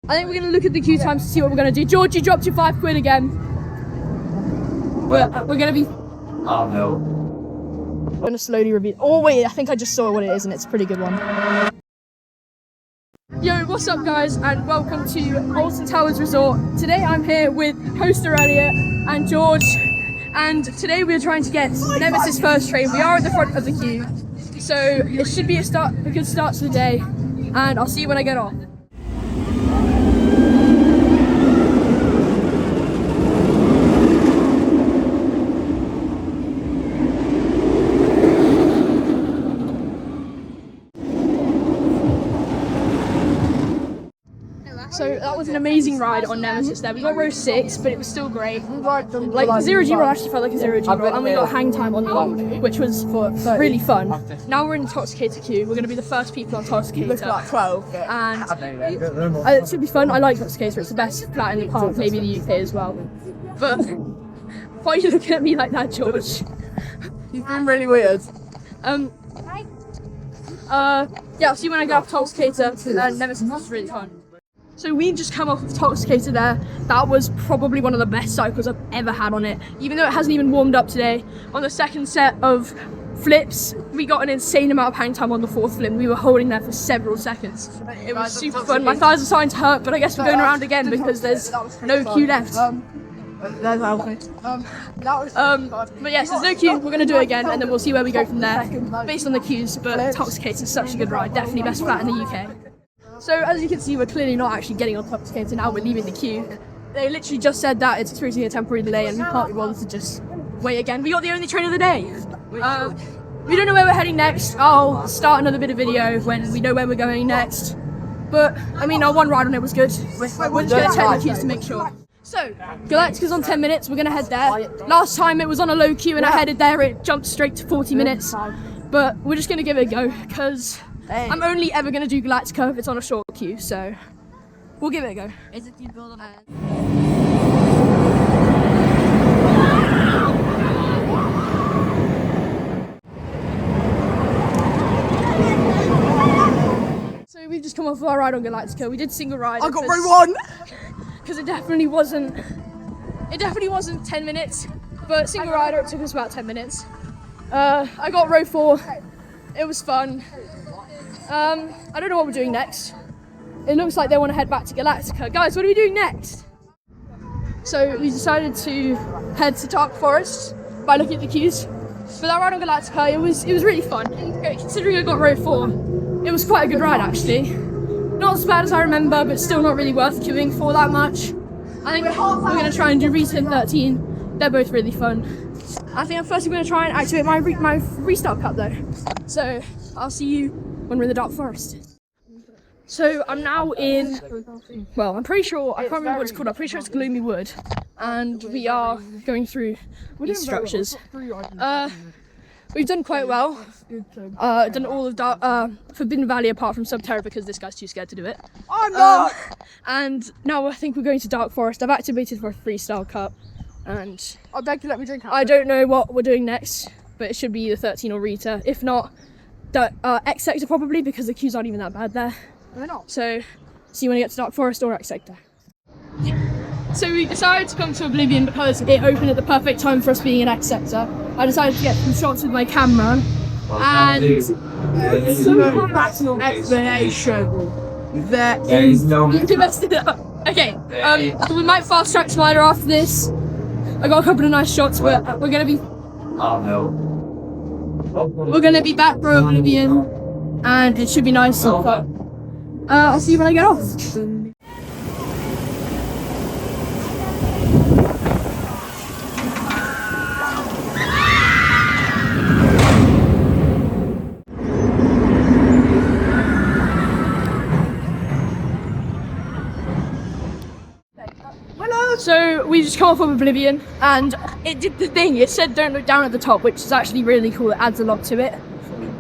I think we're going to look at the queue times to see what we're going to do. George, you dropped your £5 again. We're going to be... Oh no. I'm going to slowly review. Oh wait, I think I just saw what it is and it's a pretty good one. Yo, what's up guys, and welcome to Alton Towers Resort. Today I'm here with host Elliot and George, and today we're trying to get Nemesis first train. We are at the front of the queue, so it should be a good start to the day, and I'll see you when I get off. So that was an amazing ride on Nemesis there. We got row 6, but it was still great. Like, the 0G roll actually felt like a 0G roll, and we got hang time on the end, which was really fun. Now we're in Intoxicator queue. We're going to be the first people on Intoxicator. Looks like 12. And it should be fun. I like Intoxicator. It's the best flat in the park, maybe in the UK as well. But why are you looking at me like that, George? You've been really weird. Yeah, I'll see you when I get off Intoxicator, and Nemesis was really fun. So we just come off of Intoxicator there. That was probably one of the best cycles I've ever had on it. Even though it hasn't even warmed up today. On the second set of flips, we got an insane amount of hang time on the fourth flip. We were holding there for several seconds. It was super fun. My thighs are starting to hurt, but I guess we're going around again because there's no queue left. There's Alton. But yes, there's no queue. We're going to do it again, and then we'll see where we go from there based on the queues. But Intoxicator is such a good ride. Definitely best flat in the UK. So as you can see, we're clearly not actually getting on Intoxicator now, we're leaving the queue. They literally just said that it's experiencing a temporary delay and we can't be bothered to just wait again. We got the only train of the day. We don't know where we're heading next. I'll start another bit of video when we know where we're going next. But, I mean, our one ride on it was good. We're just going to check the queues to make sure. So, Galactica's on 10 minutes, we're going to head there. Last time it was on a low queue and I headed there, it jumped straight to 40 minutes. But we're just going to give it a go, because I'm only ever going to do Galactica if it's on a short queue, so we'll give it a go. So we've just come off our ride on Galactica. We did single ride. I got row 1! Because it definitely wasn't 10 minutes, but single rider it took us about 10 minutes. I got row 4. It was fun. I don't know what we're doing next. It looks like they want to head back to Galactica. Guys, what are we doing next? So we decided to head to Dark Forest by looking at the queues. For that ride on Galactica, it was really fun. Considering I got row 4, it was quite a good ride actually. Not as bad as I remember, but still not really worth queuing for that much. I think we're going to try and do Rita and 13. They're both really fun. I think I'm first going to try and activate my restart cup though. So I'll see you when we're in the Dark Forest. So I'm now in, well, I'm pretty sure, I can't remember what it's called, I'm pretty sure it's Gloomy Wood. And we are going through these structures. We've done quite well. Done all of Forbidden Valley apart from Subterra because this guy's too scared to do it. I'm not! And now I think we're going to Dark Forest. I've activated for a freestyle cup. And I beg you let me drink out. I don't know what we're doing next, but it should be either 13 or Rita. If not, X Sector probably, because the queues aren't even that bad there. They're not. So, see you when we get to Dark Forest or X Sector. So we decided to come to Oblivion because it opened at the perfect time for us being in X Sector. I decided to get some shots with my camera, and explanation. There is no. Okay, we might fast track Slider after this. I got a couple of nice shots, but we're gonna be. Oh no. We're gonna be back for Oblivion, and it should be nice. But I'll see you when I get off. So we just come off of Oblivion, and it did the thing. It said don't look down at the top, which is actually really cool. It adds a lot to it.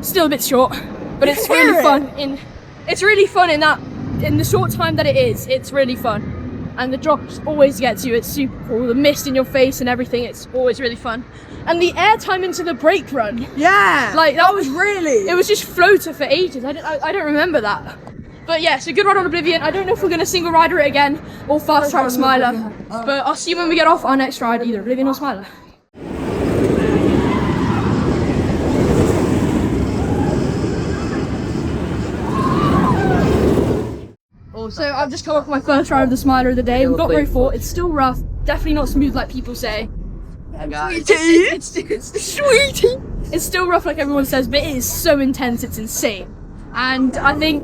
Still a bit short, but it's really fun. It's really fun in the short time that it is. It's really fun, and the drops always gets you. It's super cool. The mist in your face and everything. It's always really fun. And the air time into the brake run. Yeah. Like that was really. It was just floater for ages. I don't remember that. But yeah, so good ride on Oblivion. I don't know if we're gonna single rider it again or fast track Smiler, but I'll see you when we get off our next ride, either Oblivion or Smiler. So I've just come up with my first ride of the Smiler of the day. We've got row 4. It's still rough, definitely not smooth like people say. Sweetie! It's still rough like everyone says, but it is so intense, it's insane. And I think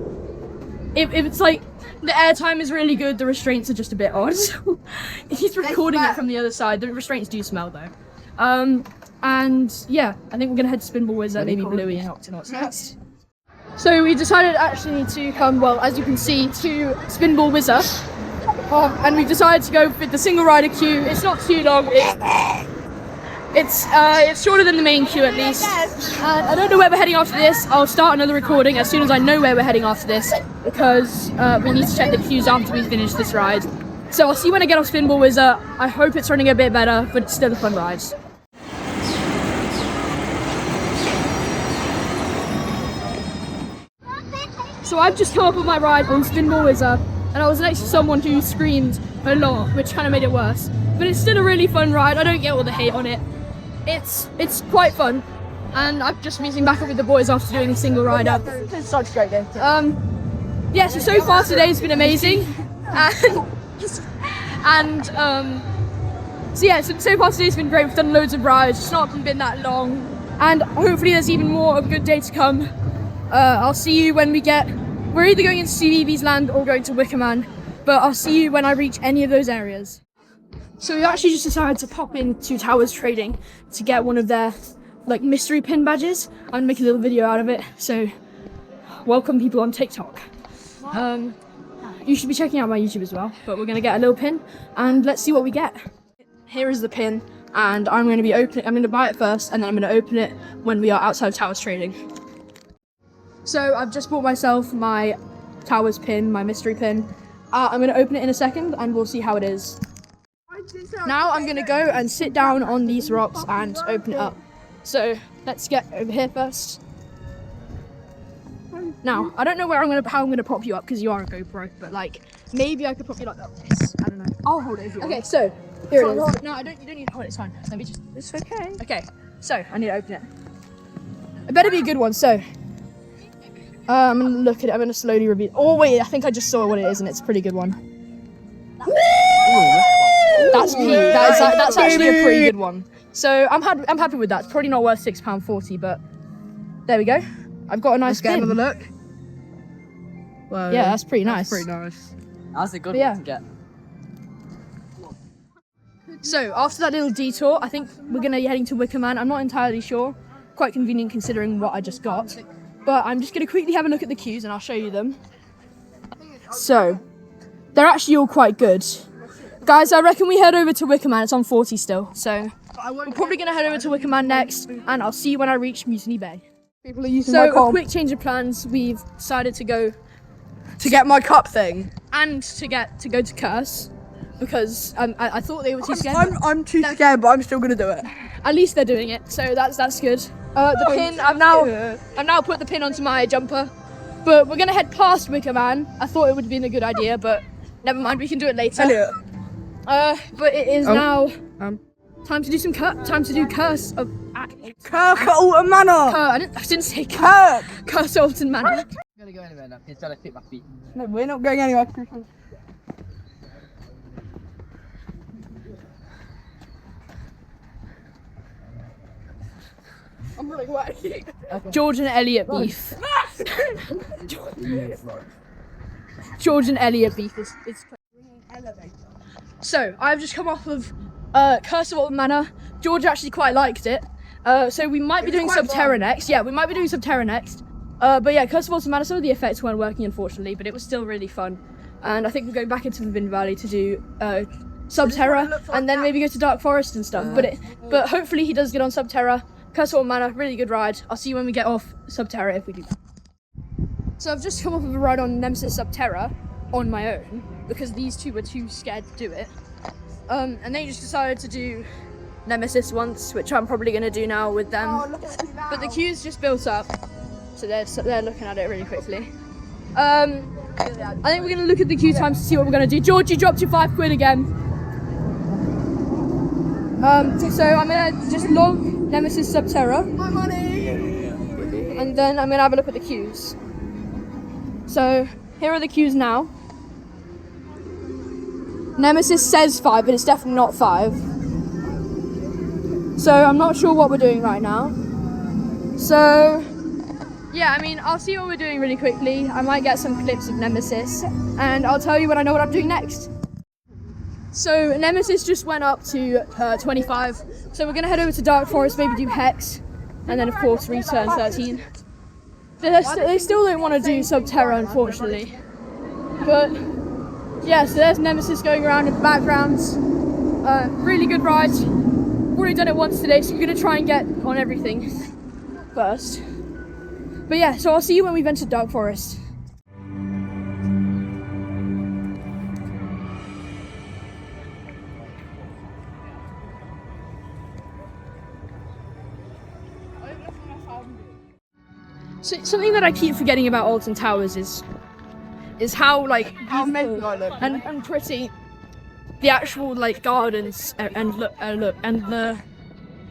if it's like, the airtime is really good, the restraints are just a bit odd. He's recording it from the other side. The restraints do smell though. And yeah, I think we're gonna head to Spinball Wizard, maybe Bluey and Octonauts next. So we decided actually to come, well, as you can see, to Spinball Wizard. And we decided to go with the single rider queue. It's not too long. It's shorter than the main queue at least. And I don't know where we're heading after this. I'll start another recording as soon as I know where we're heading after this, because we need to check the queues after we finish this ride. So I'll see you when I get off Spinball Wizard. I hope it's running a bit better, but it's still a fun ride. So I've just come up with my ride on Spinball Wizard, and I was next to someone who screamed a lot, which kind of made it worse. But it's still a really fun ride. I don't get all the hate on it. It's quite fun, and I'm just meeting back up with the boys after doing a single ride up. It's such a great day. Yeah. So far today's been amazing, and so yeah. So far today's been great. We've done loads of rides. It's not been that long, and hopefully there's even more of a good day to come. I'll see you when we get. We're either going into CBeebies Land or going to Wickerman, but I'll see you when I reach any of those areas. So we actually just decided to pop into Towers Trading to get one of their like mystery pin badges and make a little video out of it. So welcome people on TikTok. You should be checking out my YouTube as well, but we're gonna get a little pin and let's see what we get. Here is the pin, and I'm gonna buy it first, and then I'm gonna open it when we are outside of Towers Trading. So I've just bought myself my Towers pin, my mystery pin. I'm gonna open it in a second and we'll see how it is. Now I'm gonna go and sit down on these rocks and open it up. So let's get over here first. Now, I don't know how I'm gonna prop you up because you are a GoPro, but like maybe I could prop you like this. I don't know. I'll hold it if you want. Okay, so here it is. No, you don't need to hold it, it's fine. Let me just. It's okay. Okay, so I need to open it. It better be a good one, so. I'm gonna look at it, I'm gonna slowly reveal. Oh wait, I think I just saw what it is and it's a pretty good one. That's Pete, that's actually a pretty good one. So I'm happy with that. It's probably not worth £6.40, but there we go. I've got a nice Let's get pin. another look. Well, Yeah, that's pretty nice. Pretty nice. That's a good Yeah. one to get. So after that little detour, I think we're gonna be heading to Wickerman. I'm not entirely sure. Quite convenient considering what I just got. But I'm just gonna quickly have a look at the queues and I'll show you them. So, they're actually all quite good. Guys, I reckon we head over to Wickerman. It's on 40 still. So, we're probably gonna head over to Wickerman next, and I'll see you when I reach Mutiny Bay. People are using my So, a comp quick change of plans. We've decided to go to get my cup thing. and to go to Curse I thought they were too scared. I'm too scared, but I'm still gonna do it. At least they're doing it, so that's good. The pin, I've now put the pin onto my jumper, but we're gonna head past Wickerman. I thought it would have been a good idea, but never mind, we can do it later. Elliot. But it is now time to do Curse of Kirk at Alton Manor. I didn't say Curse Alton Manor. I'm gonna go anywhere now. He's trying to fit my feet. No, we're not going anywhere. I'm really wet. George and Elliot beef. George and Elliot beef is So I've just come off of Curse of Alton Manor. George actually quite liked it. So we might be doing Subterra next. Yeah, we might be doing Subterra next. But yeah, Curse of Alton Manor, some of the effects weren't working unfortunately, but it was still really fun. And I think we're going back into the Vin Valley to do Subterra and then maybe go to Dark Forest and stuff. But hopefully he does get on Subterra. Curse of Alton Manor, really good ride. I'll see you when we get off Subterra if we do that. So I've just come off of a ride on Nemesis Subterra on my own because these two were too scared to do it. And they just decided to do Nemesis once, which I'm probably going to do now with them. But the queue's just built up, so they're looking at it really quickly. I think we're going to look at the queue times to see what we're going to do. George, you dropped your £5 again. So I'm going to just log Nemesis Subterra. My money! And then I'm going to have a look at the queues. So here are the queues now. Nemesis says 5, but it's definitely not 5. So I'm not sure what we're doing right now. So yeah, I mean, I'll see what we're doing really quickly. I might get some clips of Nemesis, and I'll tell you when I know what I'm doing next. So Nemesis just went up to 25. So we're gonna head over to Dark Forest, maybe do Hex, and then of course return 13. They still don't want to do Subterra, unfortunately. But yeah, so there's Nemesis going around in the background. Really good ride. Already done it once today, so we're gonna try and get on everything first. But yeah, so I'll see you when we've entered Dark Forest. So something that I keep forgetting about Alton Towers is how like beautiful and pretty the actual like gardens and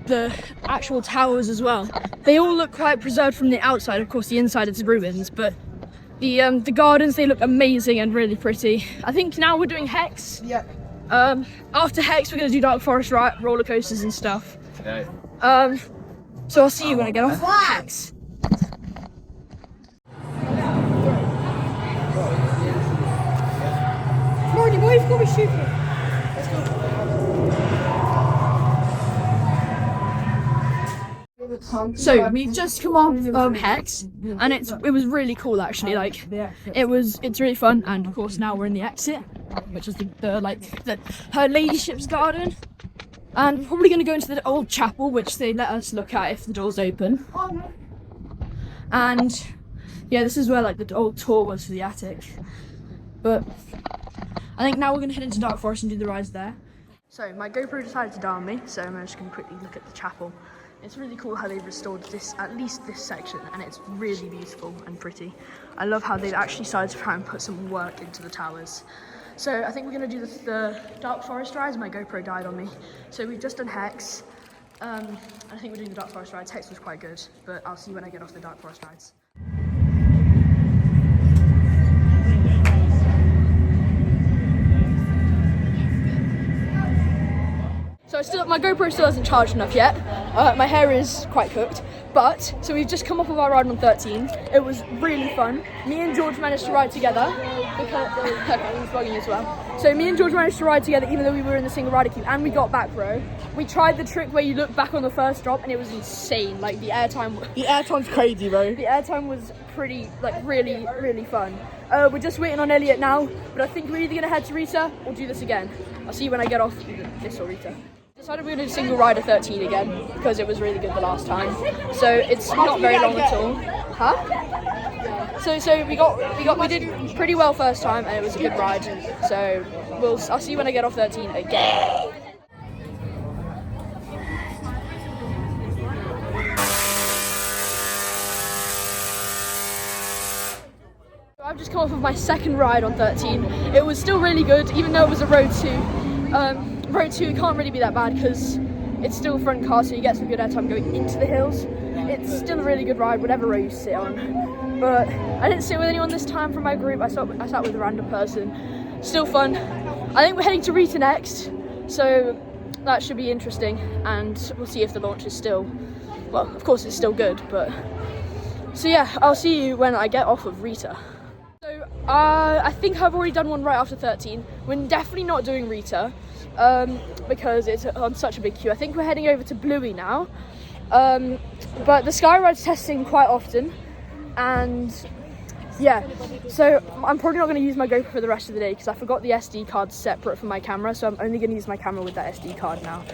the actual towers as well. They all look quite preserved from the outside. Of course, the inside is ruins, but the gardens, they look amazing and really pretty. I think now we're doing Hex. Yeah. After Hex, we're gonna do Dark Forest roller coasters and stuff. Okay. So I'll see you when I get off Hex. Morty, boys, go be shooting. So we've just come off Hex, and it was really cool actually. Like it's really fun, and of course now we're in the exit, which is her ladyship's garden, and we're probably going to go into the old chapel, which they let us look at if the door's open. And yeah, this is where like the old tour was for the attic. But I think now we're going to head into Dark Forest and do the rides there. So my GoPro decided to die on me, so I'm just going to quickly look at the chapel. It's really cool how they've restored this, at least this section, and it's really beautiful and pretty. I love how they've actually started to try and put some work into the towers. So I think we're going to do the Dark Forest rides. My GoPro died on me. So we've just done Hex. I think we're doing the Dark Forest rides. Hex was quite good, but I'll see you when I get off the Dark Forest rides. So my GoPro still hasn't charged enough yet. My hair is quite cooked, but so we've just come off of our ride on 13. It was really fun. Me and George managed to ride together because he's vlogging as well. So me and George managed to ride together even though we were in the single rider queue, and we got back row. We tried the trick where you look back on the first drop, and it was insane. Like the airtime's crazy, bro. The airtime was pretty, like really fun. We're just waiting on Elliot now, but I think we're either gonna head to Rita or do this again. I'll see you when I get off this or Rita. Decided we're going to do single rider 13 again because it was really good the last time. So it's not very long at all. Huh? So we did pretty well first time, and it was a good ride. So I'll see you when I get off 13 again. I've just come off of my second ride on 13. It was still really good, even though it was a road 2. Road 2 can't really be that bad because it's still front car, so you get some good airtime going into the hills. It's still a really good ride, whatever row you sit on. But I didn't sit with anyone this time from my group. I sat with a random person. Still fun. I think we're heading to Rita next, so that should be interesting. And we'll see if the launch is still, well, of course it's still good. But so yeah, I'll see you when I get off of Rita. So I think I've already done one right after 13. We're definitely not doing Rita. Because it's on such a big queue. I think we're heading over to Bluey now, but the Skyride's testing quite often, and yeah, so I'm probably not going to use my GoPro for the rest of the day because I forgot the SD card separate from my camera, so I'm only going to use my camera with that SD card now.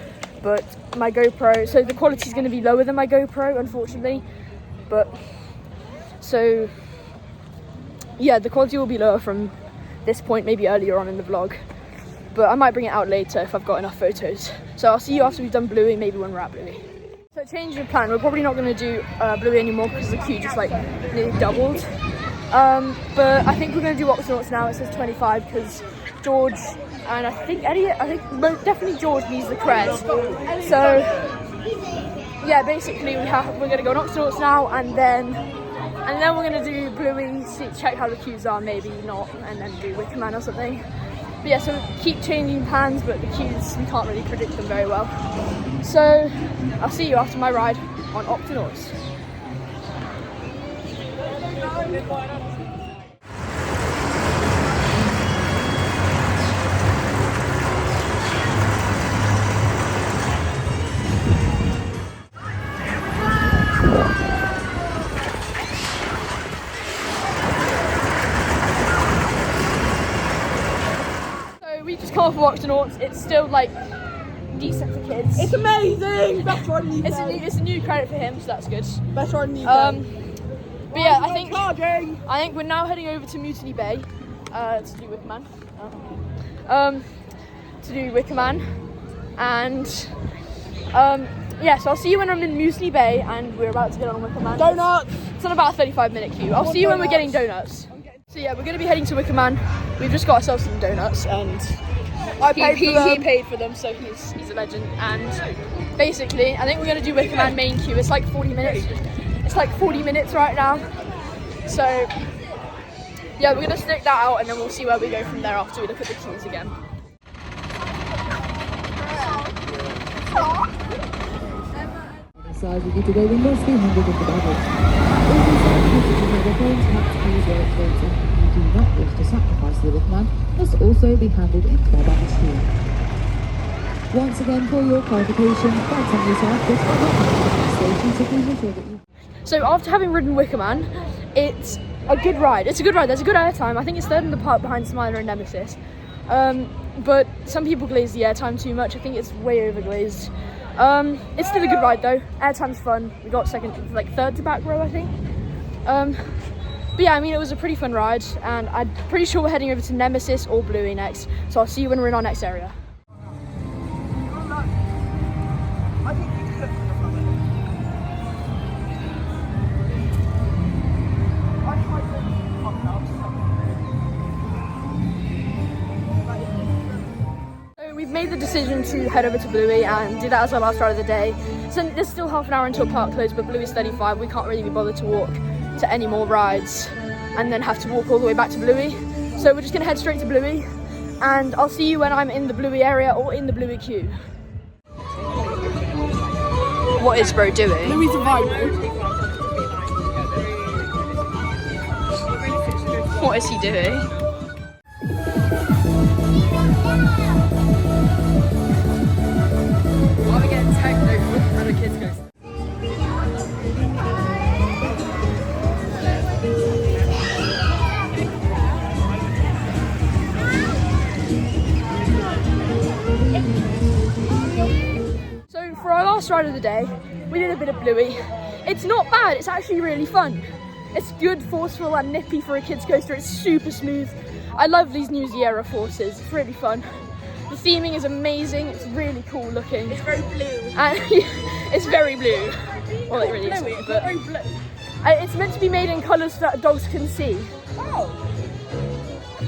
But my GoPro, so the quality is going to be lower than my GoPro, unfortunately, but so yeah, the quality will be lower from this point, maybe earlier on in the vlog. But I might bring it out later if I've got enough photos. So I'll see you after we've done Bluey, maybe when we're at Bluey. So change of plan, we're probably not going to do Bluey anymore because the queue just like nearly doubled. But I think we're going to do Octonauts now. It says 25 because George and I think Elliot, definitely George needs the crest. So yeah, basically we're going to go on Octonauts now, and then we're going to do Bluey, check how the queues are, maybe not, and then do Wicker Man or something. But yeah, so keep changing plans, but the queues, we can't really predict them very well. So I'll see you after my ride on Octonauts. So we just come off of Octonauts. It's still like decent for kids. It's amazing! Better on New It's a new credit for him, so that's good. Better on New But yeah, I think we're now heading over to Mutiny Bay to do Wicker Man. And yeah, so I'll see you when I'm in Mutiny Bay and we're about to get on Wicker Man. Donuts! It's on about a 35-minute queue. I'll see you when we're getting donuts. So yeah, we're going to be heading to Wicker Man. We've just got ourselves some donuts, and he paid for them, so he's a legend. And basically, I think we're going to do Wicker Man main queue. It's like 40 minutes. It's like 40 minutes right now. So yeah, we're going to stick that out, and then we'll see where we go from there after we look at the queues again. Size we get today, we must be handled in the baggage. All these passages are going to have to use your experience and you do not wish to sacrifice the Wicker Man must also be handled into their baggage too. Once again, for your clarification, bags on your side, this will not be the station, so please ensure that you... So after having ridden Wicker Man, it's a good ride. It's a good ride. There's a good airtime. I think it's third in the park behind Smiler and Nemesis. But some people glaze the airtime too much. I think it's way overglazed. It's still a good ride though. Airtime's fun. We got third to back row, I think. But yeah, I mean, it was a pretty fun ride, and I'm pretty sure we're heading over to Nemesis or Bluey next. So I'll see you when we're in our next area. We've made the decision to head over to Bluey and do that as our last ride of the day. So there's still half an hour until park close, but Bluey's 35. We can't really be bothered to walk to any more rides and then have to walk all the way back to Bluey. So we're just gonna head straight to Bluey, and I'll see you when I'm in the Bluey area or in the Bluey queue. What is bro doing? Bluey's a vibe. What is he doing? Why are we getting tagged over at a kids' coaster? So for our last ride of the day, we did a bit of Bluey. It's not bad, it's actually really fun. It's good, forceful and nippy for a kids' coaster. It's super smooth. I love these new Sierra Forces, it's really fun. The theming is amazing, it's really cool looking. It's very blue. And it's very blue. Well, it really isn't, but very blue. it's meant to be made in colours that dogs can see. Oh.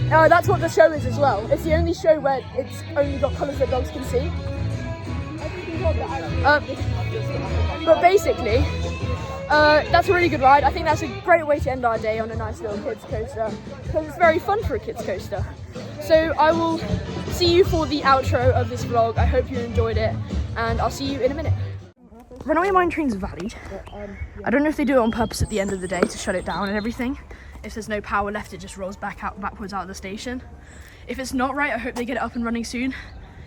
That's what the show is as well. It's the only show where it's only got colours that dogs can see. But basically, that's a really good ride. I think that's a great way to end our day on a nice little kids coaster, because it's very fun for a kids coaster. So I will see you for the outro of this vlog. I hope you enjoyed it, and I'll see you in a minute. Runaway Mine Train's valid. I don't know if they do it on purpose at the end of the day to shut it down and everything. If there's no power left, it just rolls backwards out of the station. If it's not right, I hope they get it up and running soon.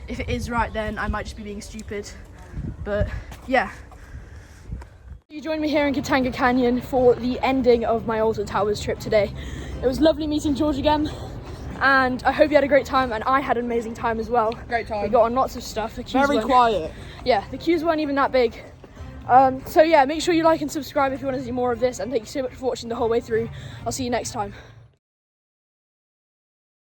If it is right, then I might just be being stupid. But yeah. You joined me here in Katanga Canyon for the ending of my Alton Towers trip today. It was lovely meeting George again, and I hope you had a great time, and I had an amazing time as well. Great time. We got on lots of stuff. The queues Very weren't- quiet. Yeah, the queues weren't even that big. So yeah, make sure you like and subscribe if you want to see more of this, and thank you so much for watching the whole way through. I'll see you next time.